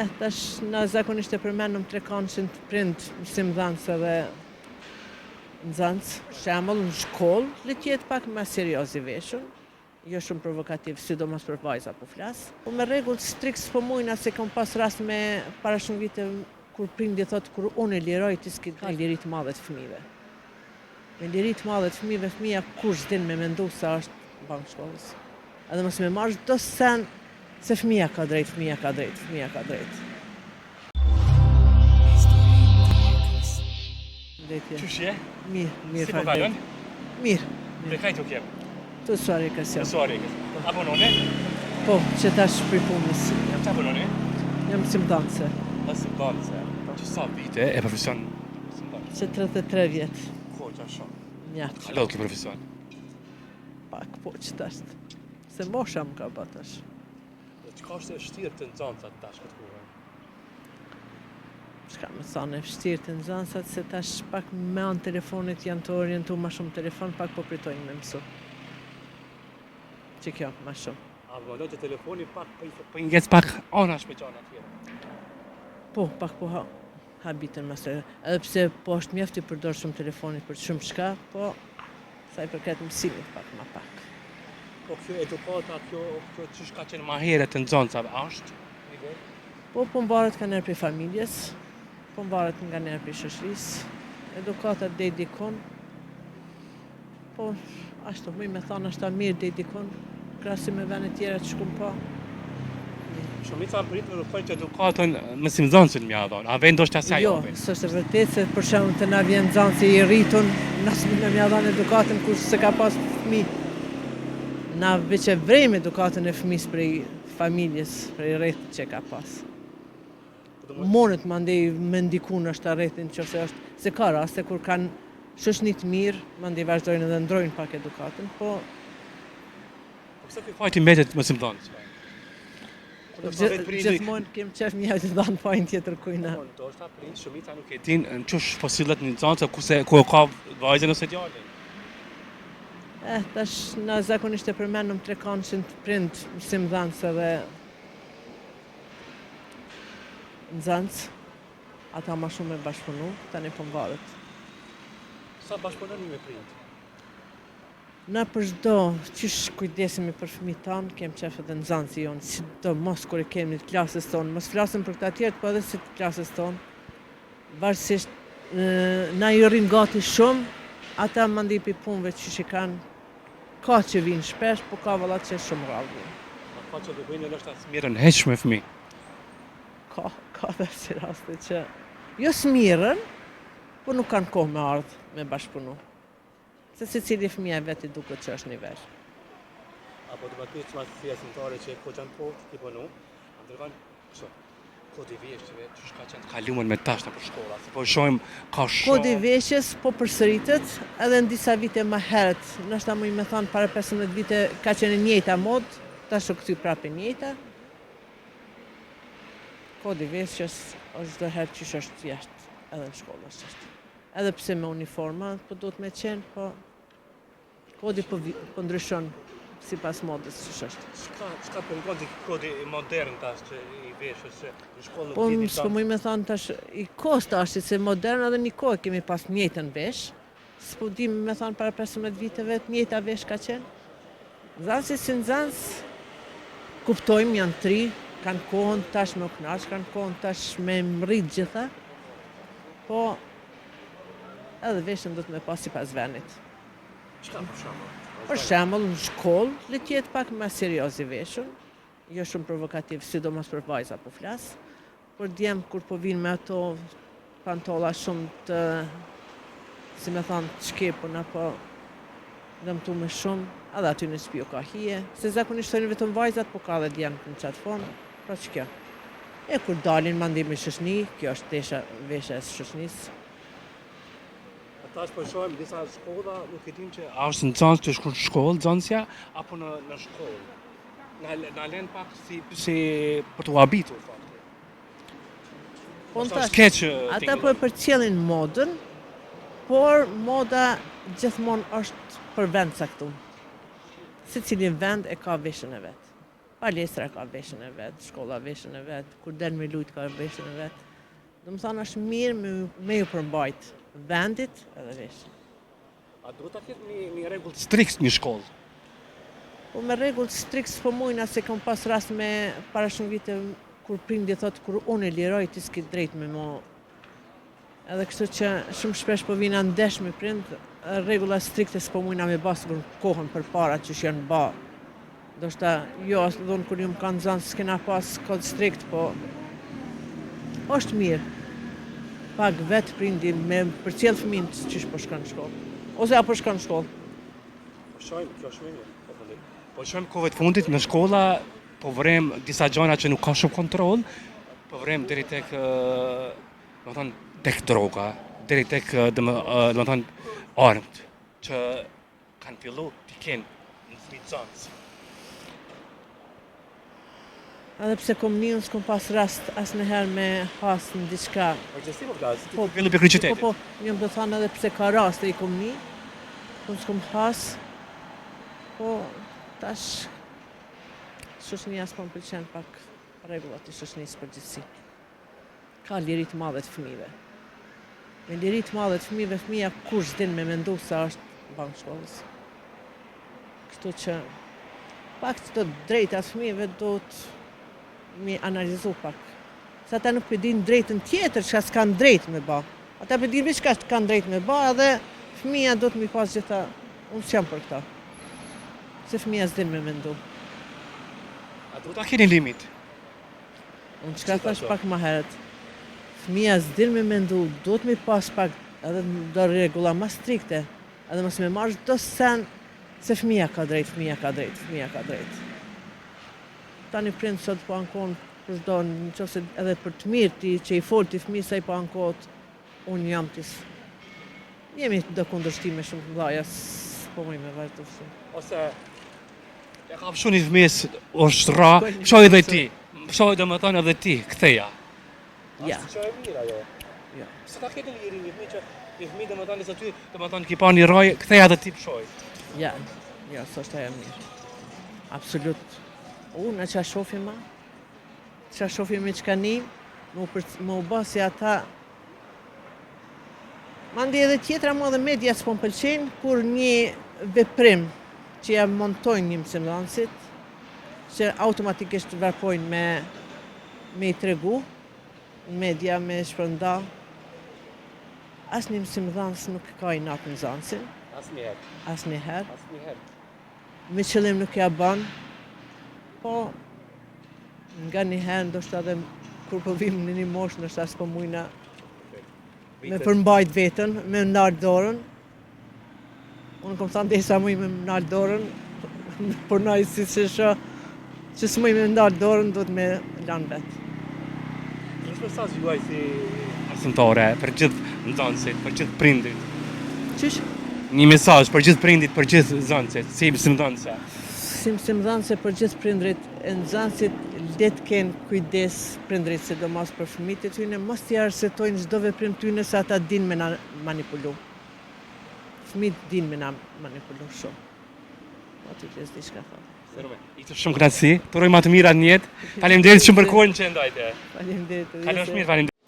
Tash na zakonisht e përmendëm trekançin të prind, mësimdhënëse dhe nxënës. Shembull në shkollë le të jetë pak më serioz i veshur, jo shumë provokativ, sidomos për vajza po flas. Po me rregull strikt po mujna se kam pas rast me para shumë vite kur prindi thotë kur unë liroj ti s'ke liri të madhe të fëmijëve. Me liri të madhe të fëmijëve, fëmia kur s'din me mendu sa është bankë shkollës. Edhe mos me marrë çdo sen se fëmia ka drejt, fëmia ka drejt, fëmia ka drejt. Qysh je? Mirë, Si po kalon? Mirë. Dhe kajt u kjem? Të suari ka sjell. Mësuar e A punone? Po, që tash për punës. Qa punone? Jam mësimdhënëse. Mësimdhënëse. Që sa vite e profesion mësimdhënës? Që 33 vjet. Ko, qa shumë? Mjaft. Kalot ki profesion? Pak, po që tash. Se mosha më ka ba tash. Qka është e shtirë të nxënësat tash këtë kohë? Shka me thonë e vështirë të nxënësat se tash pak me anë telefonit janë të orientu ma shumë telefon, pak po pritojnë me mësu. Që kjo, ma shumë. A vëllo që telefoni pak për ingec pak anash me qana tjera? Po, pak po habitën masë. Edhe pse po është mjafti përdor shumë telefonit për shumë shka, po sa i përket mësimit pak ma pak. Po kjo edukata, kjo qysh ka qenë ma heret të nxënësave, është? Po mbaret ka nërë për familjes, po mbaret nga nërë për shoqërisë, edukata dej dikon, po ashtu më me thonë është ta mirë dej dikon, krahasim me vende tjera që shkum pa. Shumica pritë në rëfojnë që edukatën mësimdhënësin mja dhonë, a vend ndoshta se ajo? Jo, s'është e vërtetë se për shembull të na vjen nxënësi i rritun, na s'më mja dhënë edukatën kur se ka pas fëmijë. Na veç e vrejmë edukatën e fëmijës prej familjes, prej rrethit që ka pas. Monet mandej me ndiku në është rrethin nëse është, se ka raste kur kanë shoqni të mirë, mandej vazhdojnë edhe ndrojnë pak edukatën, po pse ky fajti mbetet mësimdhënës? Gjithmonë kem qef një të dhanë fajin tjetër kujna. Do është prind shumica nuk e din në çush po sillet një nxënës ku ka vajzën ose djalin. Tash na zakonisht e përmendëm trekançin të prind, mësimdhënëse dhe nxënës, ata ma shumë me bashkëpunu, tani po mvaret. Sa bashkëpunoni me prind? Na për çdo qysh kujdesemi për fëmijët tanë, kem qef edhe nxënësi jonë, sidomos kur e kemi të klasës tonë, mos flasim për këta tjerët, po edhe si të klasës tonë. Varësisht na i rrin gati shumë, ata mandej pi punëve që i kanë, ka që vinë shpesh, po ka valla që shumë rrallë. Ka që do bëjnë ndoshta smirën heq me fëmijë. Ka dhe si raste që jo smirën, po nuk kanë kohë me ardhë me bashkëpunu. Se secili fëmija e vetë i duket që është një vesh. Apo të batu që ma të fija simtare që ko qanë po t'i punu, ndërkan, kodi veshjeve që shka qenë kalumen me tash në për shkolla, se po shojmë ka shumë... Kodi veshjes po përsëritet edhe në disa vite më herët, nështë ta me thonë para 15 vite ka qenë njëjta modë, tash u këthy prapë njëjta. Kodi veshjes është çdo herë që është jashtë, edhe në shkollë është. Edhe pse me uniforma, po duhet me qenë, po kodi po ndryshon sipas modës që është. Çka po kodi modern tash që i veshës që në shkollë Po s'po muj me thonë tash i kohës tash se modern edhe një kohë kemi pas njëjtën vesh. S'po di me thonë para 15 viteve të njëjta vesh ka qenë. Nxënësi si nxënës kuptojmë janë tri, kanë kohën tash me u kënaq, kanë kohën tash me mrit gjitha. Po edhe veshën do të me pas sipas vendit. Çka për shembull? Për shembull në shkollë le të jetë pak më serioz i veshur, jo shumë provokativ, sidomos për vajza po flas. Por djem kur po vinë me ato pantolla shumë të, si me thonë, të shkepun apo dëmtuar shumë, edhe aty në shtëpi ka hije, se zakonisht thonë vetëm vajzat, po ka edhe djem në çat fond, pra ç'kjo. E kur dalin mandej me shoqni, kjo është veshja e shoqnisë. Tash po shohim disa shkolla, nuk e dim që a është nxënës që shkon në shkollë, nxënësja, apo në shkollë. Na lën pak si për t'u habitur fakti. Po tash, ata po e përcjellin modën, por moda gjithmonë është për vend caktuar. Secili vend e ka veshën e vet. Palestra ka veshën e vet, shkolla veshën e vet, kur del me lut ka veshën e vet. Do të thonë është mirë me ju përmbajt vendit edhe veshën. A duhet ta ketë një rregull strikt një shkollë? Po me rregull strikt s'po mujna se kam pas rast me para shumë vite kur prindi thotë kur unë e liroj ti s'ke drejt me mo. Edhe kështu që shumë shpesh po vina ndesh me prind, rregulla strikte s'po mujna me bas kur kohën përpara që janë ba. Do shta jo dhon kur ju më kanë zënë s'kena pas kod strikt, po është mirë. Pak vetë prindi me përcjell fëmin që po shkon në shkollë. Ose apo shkon në shkollë. Po shojmë, kjo është mirë. Po shojmë kohëve të fundit në shkolla, po vrem disa gjëra që nuk ka shumë kontroll, po vrem deri tek, do të thonë, tek droga, deri tek, do të thonë, armët, që kanë fillu të kenë në fëmijë zonës. Edhe pse kom një, unë s'kom pas rast asnjëherë me has në diçka. Përgjithësi po flas, Po, fillu për qytetin. Po, një më do thonë edhe pse ka raste i kom një, unë s'kom has, po tash shoqënia s'po më pëlqen pak rregullat e shoqënisë përgjithësi. Ka liri të madhe të fëmijëve. Me liri të madhe të fëmijëve, fëmija kur s'din me mendu sa është bankë shkollës. Kështu që pak të drejta të fëmijëve do të mi analizu pak. Se ata nuk përdin drejtën tjetër që s'kan drejt me ba. Ata përdin diçka që kanë drejt me ba edhe fëmija do të mi pas gjitha, unë s'jam për këta. Se fëmija s'din me mendu. A duhet ta keni limit? Unë çka thash pak më herët. Fëmija s'din me mendu, do të mi pas pak edhe do rregulla më strikte. Edhe mos me marrë çdo sen se fëmija ka drejt, fëmija ka drejt, fëmija ka drejt. Tani prind sot po ankon kushdo nëse edhe për të mirë ti që i fol ti fëmijë sa i po ankot, unë jam tis. Jemi do kundërshtime shumë të mëdha, s'po më me vazhdu shumë. Ose e ka fshu një fëmijës është ra, fshoj edhe ti. Fshoj domethënë edhe ti, ktheja. Ja. Është e mirë ajo. Ja. Se ta ketë lirin një fëmijë që një fëmijë domethënë se ty domethënë ki pa një raj, ktheja edhe ti fshoj. Ja, ja, s'është ajo mirë. Absolut. Unë që shofim ma, që shofim me qka një, më u ba si ata. Mandi edhe tjetra mua dhe media s'po më pëlqen, kur një veprim që ja montojnë një mësimdhënësit, që automatikisht vepojnë me i tregu, në media me shpërnda. Asë një mësimdhënës nuk ka i natë mësimdhënësin. Asnjëherë. Me qëllim nuk ja ban. Po, nga njëherë, ndoshta edhe kur po vim në një moshë, ndoshta s'po mujna me përmbajt vetën, me ndalë dorën. Unë kom thënë desa muj me ndalë dorën, por na i si që që s'muj me ndalë dorën, do të me lanë vetë. Është mesazh juaj si arsimtare për gjithë nxënësit, për gjithë prindit. Qysh? Një mesazh për gjithë prindit, për gjithë nxënësit, si mësimdhënëse. Si mësimdhënëse për gjithë prindrit e nxënësit, le të kenë kujdes prindrit sidomos për fëmijët e tyre, mos t'i arsytojnë çdo veprim tyre se ata din me na manipulu. Fëmijët din me na manipulu shumë. Po ti ke diçka thonë. Ishte shumë kënaqësi. Turoj më të mira në jetë. Faleminderit shumë për kohën që ndajte. Faleminderit. Kalosh mirë, faleminderit.